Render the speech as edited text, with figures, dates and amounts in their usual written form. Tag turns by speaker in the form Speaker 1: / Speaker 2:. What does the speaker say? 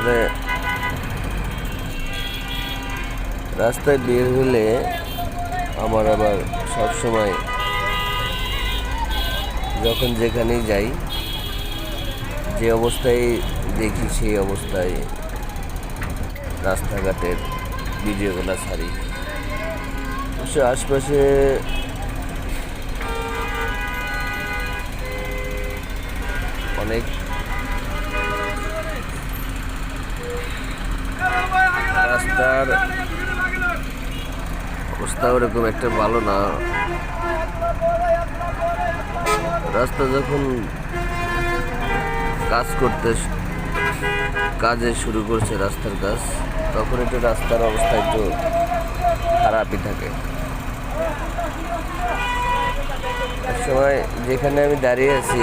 Speaker 1: তারপরে রাস্তায় বের হলে আমার আবার সবসময় যখন যেখানেই যাই যে অবস্থায় দেখি সেই অবস্থায় রাস্তাঘাটের ভিডিওগুলো ছাড়ি। অবশ্য আশপাশে অনেক রাস্তার অবস্থা ওরকম একটা ভালো না। রাস্তা যখন কাজে শুরু করছে রাস্তার কাজ, তখন একটু রাস্তার অবস্থা একটু খারাপই থাকে। এক সময় যেখানে আমি দাঁড়িয়ে আছি